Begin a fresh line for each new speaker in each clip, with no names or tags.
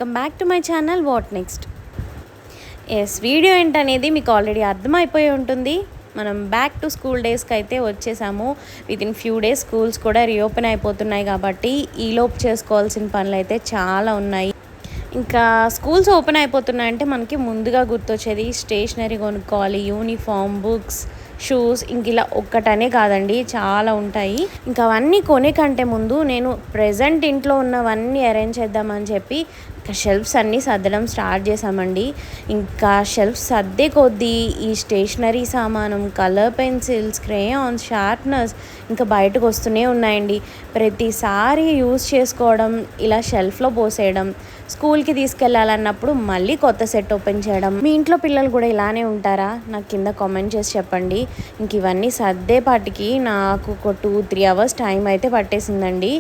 Welcome back to my channel what next. Video ఏంటనేది మీకు already అర్థమైపోయి ఉంటుంది. మనం బ్యాక్ టు స్కూల్ డేస్కి అయితే వచ్చేసాము. వితిన్ ఫ్యూ డేస్ స్కూల్స్ కూడా రీఓపెన్ అయిపోతున్నాయి కాబట్టి ఈలోపు చేసుకోవాల్సిన పనులు అయితే చాలా ఉన్నాయి. ఇంకా స్కూల్స్ ఓపెన్ అయిపోతున్నాయంటే మనకి ముందుగా గుర్తొచ్చేది స్టేషనరీ కొనుక్కోవాలి, యూనిఫామ్, బుక్స్, షూస్. ఇంక ఇలా ఒక్కటనే కాదండి, చాలా ఉంటాయి. ఇంకా అవన్నీ కొనే కంటే ముందు నేను ప్రెజెంట్ ఇంట్లో ఉన్నవన్నీ అరేంజ్ చేద్దామని చెప్పి ఇంకా షెల్ఫ్స్ అన్నీ సర్దడం స్టార్ట్ చేసామండి. ఇంకా షెల్ఫ్స్ సర్దే కొద్దీ ఈ స్టేషనరీ సామానం, కలర్ పెన్సిల్స్, క్రేయాన్స్, షార్ప్నర్స్ ఇంకా బయటకు వస్తూనే ఉన్నాయండి. ప్రతిసారి యూజ్ చేసుకోవడం, ఇలా షెల్ఫ్లో పోసేయడం, స్కూల్కి తీసుకెళ్ళాలన్నప్పుడు మళ్ళీ కొత్త సెట్ ఓపెన్ చేయడం. మీ ఇంట్లో పిల్లలు కూడా ఇలానే ఉంటారా? నాకు కింద కామెంట్ చేసి చెప్పండి. ఇంక ఇవన్నీ సర్దేపాటికి నాకు ఒక 2-3 అవర్స్ టైం అయితే పట్టేసిందండి.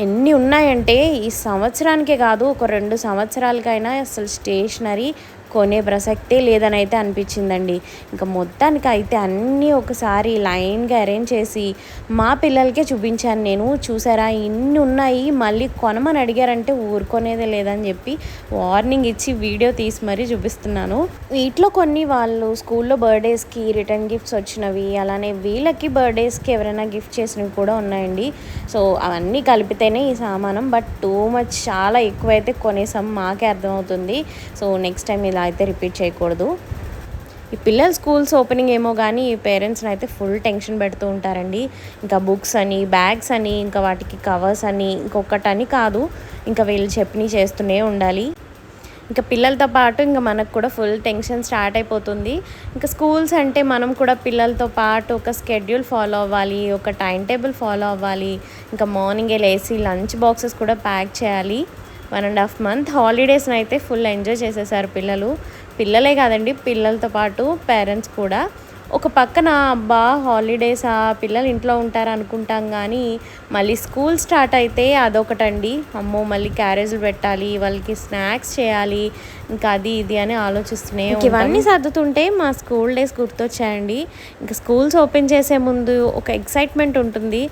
ఎన్ని ఉన్నాయంటే ఈ సంవత్సరానికే కాదు, ఒక 2 సంవత్సరాలకైనా అసలు స్టేషనరీ కొనే ప్రసక్తే లేదని అయితే అనిపించిందండి. ఇంకా మొత్తానికి అయితే అన్నీ ఒకసారి లైన్గా అరేంజ్ చేసి మా పిల్లలకే చూపించాను నేను. చూసారా ఇన్ని ఉన్నాయి, మళ్ళీ కొనమని అడిగారంటే ఊరుకొనేదే లేదని చెప్పి వార్నింగ్ ఇచ్చి వీడియో తీసి మరీ చూపిస్తున్నాను. వీటిలో కొన్ని వాళ్ళు స్కూల్లో బర్త్డేస్కి రిటర్న్ గిఫ్ట్స్ వచ్చినవి, అలానే వీళ్ళకి బర్త్డేస్కి ఎవరైనా గిఫ్ట్ చేసినవి కూడా ఉన్నాయండి. సో అవన్నీ కలిపితేనే ఈ సామానం. బట్ టూ మచ్, చాలా ఎక్కువైతే కొనేసాం, మాకే అర్థమవుతుంది. సో నెక్స్ట్ టైం ఇలా అయితే రిపీట్ చేయకూడదు. ఈ పిల్లల స్కూల్స్ ఓపెనింగ్ ఏమో కానీ ఈ పేరెంట్స్ని అయితే ఫుల్ టెన్షన్ పెడుతూ ఉంటారండి. ఇంకా బుక్స్ అని, బ్యాగ్స్ అని, ఇంకా వాటికి కవర్స్ అని, ఇంకొకటని కాదు, ఇంకా వీళ్ళు చెప్పినవి చేస్తూనే ఉండాలి. ఇంకా పిల్లలతో పాటు ఇంకా మనకు కూడా ఫుల్ టెన్షన్ స్టార్ట్ అయిపోతుంది. ఇంకా స్కూల్స్ అంటే మనం కూడా పిల్లలతో పాటు ఒక స్కెడ్యూల్ ఫాలో అవ్వాలి, ఒక టైం టేబుల్ ఫాలో అవ్వాలి. ఇంకా మార్నింగే లేసి లంచ్ బాక్సెస్ కూడా ప్యాక్ చేయాలి. 1.5 month హాలిడేస్ని అయితే ఫుల్ ఎంజాయ్ చేసేసారు పిల్లలు. పిల్లలే కాదండి, పిల్లలతో పాటు పేరెంట్స్ కూడా. ఒక పక్కన అబ్బా హాలిడేస్, పిల్లలు ఇంట్లో ఉంటారు అనుకుంటాం కానీ మళ్ళీ స్కూల్ స్టార్ట్ అయితే అదొకటండి. అమ్మో, మళ్ళీ క్యారేజ్లు పెట్టాలి, వాళ్ళకి స్నాక్స్ చేయాలి, ఇంకా అది ఇది అని ఆలోచిస్తూనే ఇవన్నీ సర్దుతుంటే మా స్కూల్ డేస్ గుర్తొచ్చాయండి. ఇంకా స్కూల్స్ ఓపెన్ చేసే ముందు ఒక ఎక్సైట్మెంట్ ఉంటుంది,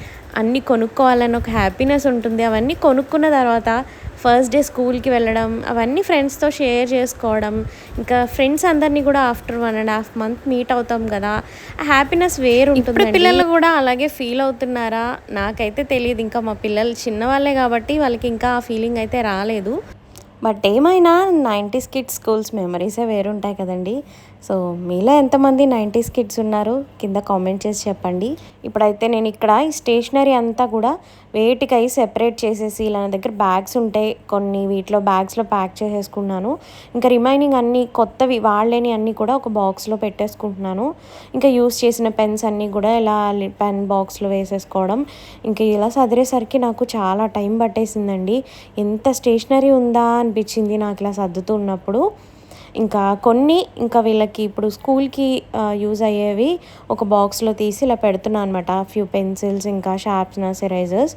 అన్నీ కొనుక్కోవాలని ఒక హ్యాపీనెస్ ఉంటుంది. అవన్నీ కొనుక్కున్న తర్వాత ఫస్ట్ డే స్కూల్కి వెళ్ళడం, అవన్నీ ఫ్రెండ్స్తో షేర్ చేసుకోవడం, ఇంకా ఫ్రెండ్స్ అందరినీ కూడా ఆఫ్టర్ 1.5 month మీట్ అవుతాం కదా, ఆ హ్యాపీనెస్ వేరు ఉంటుంది. పిల్లలు కూడా అలాగే ఫీల్ అవుతున్నారా? నాకైతే తెలియదు. ఇంకా మా పిల్లలు చిన్నవాళ్ళే కాబట్టి వాళ్ళకి ఇంకా ఆ ఫీలింగ్ అయితే రాలేదు. బట్ ఏమైనా 90s కిడ్స్ స్కూల్స్ మెమరీసే వేరుంటాయి కదండి. సో మీలో ఎంతమంది 90s కిడ్స్ ఉన్నారు కింద కామెంట్ చేసి చెప్పండి. ఇప్పుడైతే నేను ఇక్కడ ఈ స్టేషనరీ అంతా కూడా వేటికై సెపరేట్ చేసేసి, ఇలా నా దగ్గర బ్యాగ్స్ ఉంటాయి కొన్ని, వీటిలో బ్యాగ్స్లో ప్యాక్ చేసేసుకున్నాను. ఇంకా రిమైనింగ్ అన్నీ కొత్తవి వాడలేని అన్నీ కూడా ఒక బాక్స్లో పెట్టేసుకుంటున్నాను. ఇంకా యూస్ చేసిన పెన్స్ అన్నీ కూడా ఇలా పెన్ బాక్స్లో వేసేసుకోవడం. ఇంకా ఇలా సదిరేసరికి నాకు చాలా టైం పట్టేసిందండి. ఎంత స్టేషనరీ ఉందా అనిపించింది నాకు ఇలా సర్దుతున్నప్పుడు. ఇంకా కొన్ని, ఇంకా వీళ్ళకి ఇప్పుడు స్కూల్కి యూజ్ అయ్యేవి ఒక బాక్స్లో తీసి ఇలా పెడుతున్నాను అనమాట. ఫ్యూ పెన్సిల్స్, ఇంకా షార్ప్నర్స్, ఎరేజర్స్.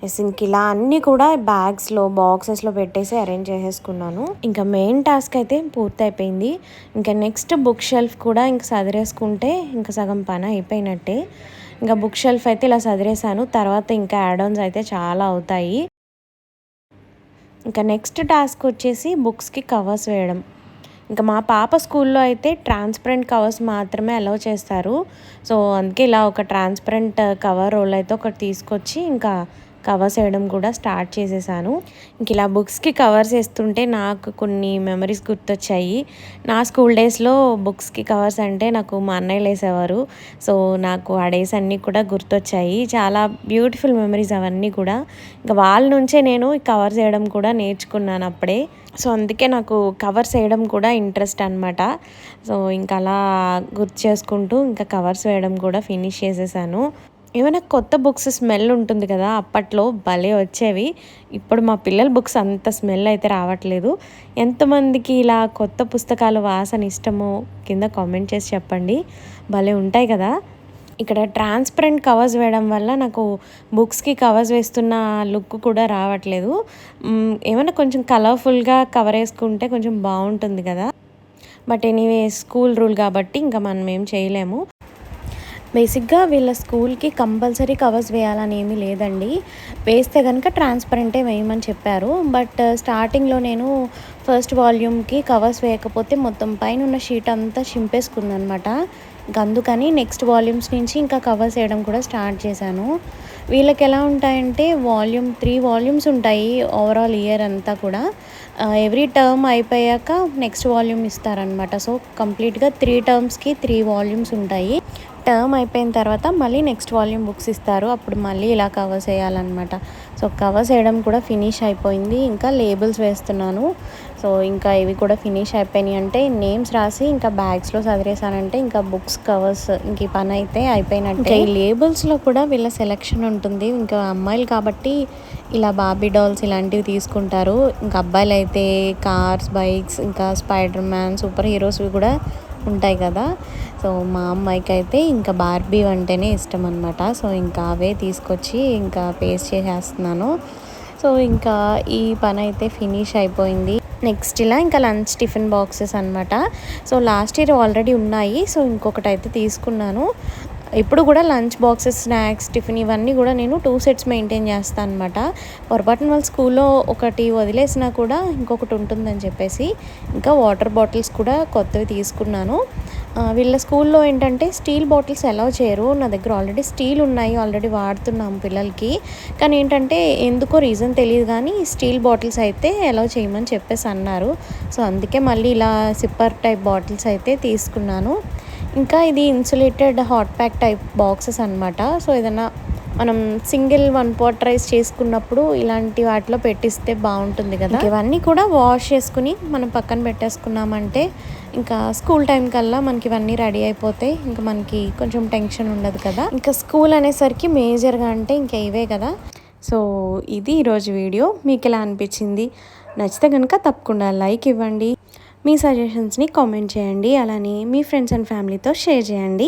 ఇంక ఇలా అన్నీ కూడా బ్యాగ్స్లో బాక్సెస్లో పెట్టేసి అరేంజ్ చేసేసుకున్నాను. ఇంకా మెయిన్ టాస్క్ అయితే పూర్తి అయిపోయింది. ఇంకా నెక్స్ట్ బుక్ షెల్ఫ్ కూడా ఇంకా సదిరేసుకుంటే ఇంకా సగం పని అయిపోయినట్టే. ఇంకా బుక్ షెల్ఫ్ అయితే ఇలా సదిరేసాను. తర్వాత ఇంకా యాడ్-ఆన్స్ అయితే చాలా అవుతాయి. ఇంకా నెక్స్ట్ టాస్క్ వచ్చేసి బుక్స్కి కవర్స్ వేయడం. ఇంకా మా పాప స్కూల్లో అయితే ట్రాన్స్పరెంట్ కవర్స్ మాత్రమే అలౌ చేస్తారు. సో అందుకే ఇలా ఒక ట్రాన్స్పరెంట్ కవర్ రోల్ అయితే ఒకటి తీసుకొచ్చి ఇంకా కవర్స్ వేయడం కూడా స్టార్ట్ చేసేసాను. ఇంక ఇలా బుక్స్కి కవర్స్ వేస్తుంటే నాకు కొన్ని మెమరీస్ గుర్తొచ్చాయి. నా స్కూల్ డేస్లో బుక్స్కి కవర్స్ అంటే నాకు మా అన్నయ్యలు వేసేవారు. సో నాకు ఆ డేస్ అన్నీ కూడా గుర్తొచ్చాయి. చాలా బ్యూటిఫుల్ మెమరీస్ అవన్నీ కూడా. ఇంకా వాళ్ళ నుంచే నేను ఈ కవర్స్ వేయడం కూడా నేర్చుకున్నాను అప్పుడే. సో అందుకే నాకు కవర్స్ వేయడం కూడా ఇంట్రెస్ట్ అనమాట. సో ఇంకా అలా గుర్తు చేసుకుంటూ ఇంకా కవర్స్ వేయడం కూడా ఫినిష్ చేసేసాను. ఏమైనా కొత్త బుక్స్ స్మెల్ ఉంటుంది కదా, అప్పట్లో భలే వచ్చేవి. ఇప్పుడు మా పిల్లల బుక్స్ అంత స్మెల్ అయితే రావట్లేదు. ఎంతమందికి ఇలా కొత్త పుస్తకాల వాసన ఇష్టమో కింద కామెంట్ చేసి చెప్పండి. భలే ఉంటాయి కదా. ఇక్కడ ట్రాన్స్పరెంట్ కవర్స్ వేయడం వల్ల నాకు బుక్స్కి కవర్స్ వేస్తున్న లుక్ కూడా రావట్లేదు. ఏమైనా కొంచెం కలర్ఫుల్గా కవర్ వేసుకుంటే కొంచెం బాగుంటుంది కదా. బట్ ఎనీవే స్కూల్ రూల్ కాబట్టి ఇంకా మనం ఏం చేయలేము. బేసిక్గా వీళ్ళ స్కూల్కి కంపల్సరీ కవర్స్ వేయాలని ఏమీ లేదండి. వేస్తే కనుక ట్రాన్స్పరెంటే వేయమని చెప్పారు. బట్ స్టార్టింగ్లో నేను ఫస్ట్ వాల్యూమ్కి కవర్స్ వేయకపోతే మొత్తం పైన ఉన్న షీట్ అంతా చింపేసుకుందనమాట. ఇంకా అందుకని నెక్స్ట్ వాల్యూమ్స్ నుంచి ఇంకా కవర్స్ వేయడం కూడా స్టార్ట్ చేశాను. వీళ్ళకి ఎలా ఉంటాయంటే 3 వాల్యూమ్స్ ఉంటాయి ఓవరాల్ ఇయర్ అంతా కూడా. ఎవ్రీ టర్మ్ అయిపోయాక నెక్స్ట్ వాల్యూమ్ ఇస్తారనమాట. సో కంప్లీట్గా 3 టర్మ్స్కి 3 వాల్యూమ్స్ ఉంటాయి. టర్మ్ అయిపోయిన తర్వాత మళ్ళీ నెక్స్ట్ వాల్యూమ్ బుక్స్ ఇస్తారు. అప్పుడు మళ్ళీ ఇలా కవర్స్ వేయాలన్నమాట. సో కవర్స్ వేయడం కూడా ఫినిష్ అయిపోయింది. ఇంకా లేబుల్స్ వేస్తున్నాను. సో ఇంకా ఇవి కూడా ఫినిష్ అయిపోయినాయి అంటే నేమ్స్ రాసి ఇంకా బ్యాగ్స్లో సదిరేసానంటే ఇంకా బుక్స్ కవర్స్ ఇంక ఈ పని అయితే అయిపోయినట్టే. ఈ లేబుల్స్లో కూడా వీళ్ళ సెలెక్షన్ ఉంటుంది. ఇంకా అమ్మాయిలు కాబట్టి ఇలా బాబీ డాల్స్ ఇలాంటివి తీసుకుంటారు. ఇంకా అబ్బాయిలు అయితే కార్స్, బైక్స్, ఇంకా స్పైడర్ మ్యాన్, సూపర్ హీరోస్వి కూడా ఉంటాయి కదా. సో మా అమ్మాయికి అయితే ఇంకా బార్బీ అంటేనే ఇష్టం అనమాట. సో ఇంకా అవే తీసుకొచ్చి ఇంకా పేస్ట్ చేసేస్తున్నాను. సో ఇంకా ఈ పని అయితే ఫినిష్ అయిపోయింది. నెక్స్ట్ ఇలా ఇంకా లంచ్ టిఫిన్ బాక్సెస్ అనమాట. సో లాస్ట్ ఇయర్ ఆల్రెడీ ఉన్నాయి. సో ఇంకొకటి అయితే తీసుకున్నాను. ఇప్పుడు కూడా లంచ్ బాక్సెస్, స్నాక్స్, టిఫిన్ ఇవన్నీ కూడా నేను 2 సెట్స్ మెయింటైన్ చేస్తాను అనమాట. పొరపాటున వాళ్ళ స్కూల్లో ఒకటి వదిలేసినా కూడా ఇంకొకటి ఉంటుందని చెప్పేసి ఇంకా వాటర్ బాటిల్స్ కూడా కొత్తవి తీసుకున్నాను. వీళ్ళ స్కూల్లో ఏంటంటే స్టీల్ బాటిల్స్ అలౌ చేయరు. నా దగ్గర ఆల్రెడీ స్టీల్ ఉన్నాయి, ఆల్రెడీ వాడుతున్నాము పిల్లలకి. కానీ ఏంటంటే ఎందుకో రీజన్ తెలియదు కానీ స్టీల్ బాటిల్స్ అయితే అలౌ చేయమని చెప్పేసి అన్నారు. సో అందుకే మళ్ళీ ఇలా సిప్పర్ టైప్ బాటిల్స్ అయితే తీసుకున్నాను. ఇంకా ఇది insulated hot pack type boxes అనమాట. సో ఏదైనా మనం సింగిల్ 1 పాట్ రైస్ చేసుకున్నప్పుడు ఇలాంటి వాటిలో పెట్టిస్తే బాగుంటుంది కదా. ఇవన్నీ కూడా వాష్ చేసుకుని మనం పక్కన పెట్టేసుకున్నామంటే ఇంకా స్కూల్ టైం కల్లా మనకి ఇవన్నీ రెడీ అయిపోతాయి. ఇంకా మనకి కొంచెం టెన్షన్ ఉండదు కదా. ఇంకా స్కూల్ అనేసరికి మేజర్గా అంటే ఇంకా ఇవే కదా. సో ఇది ఈరోజు వీడియో. మీకు ఎలా అనిపించింది? నచ్చితే కనుక తప్పకుండా లైక్ ఇవ్వండి. మీ సజెషన్స్ని కామెంట్ చేయండి. అలానే మీ ఫ్రెండ్స్ అండ్ ఫ్యామిలీతో షేర్ చేయండి.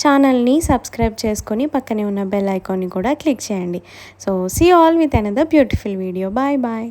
ఛానల్ని సబ్స్క్రైబ్ చేసుకొని పక్కనే ఉన్న బెల్ ఐకాన్ని కూడా క్లిక్ చేయండి. So see all with another beautiful video. Bye bye.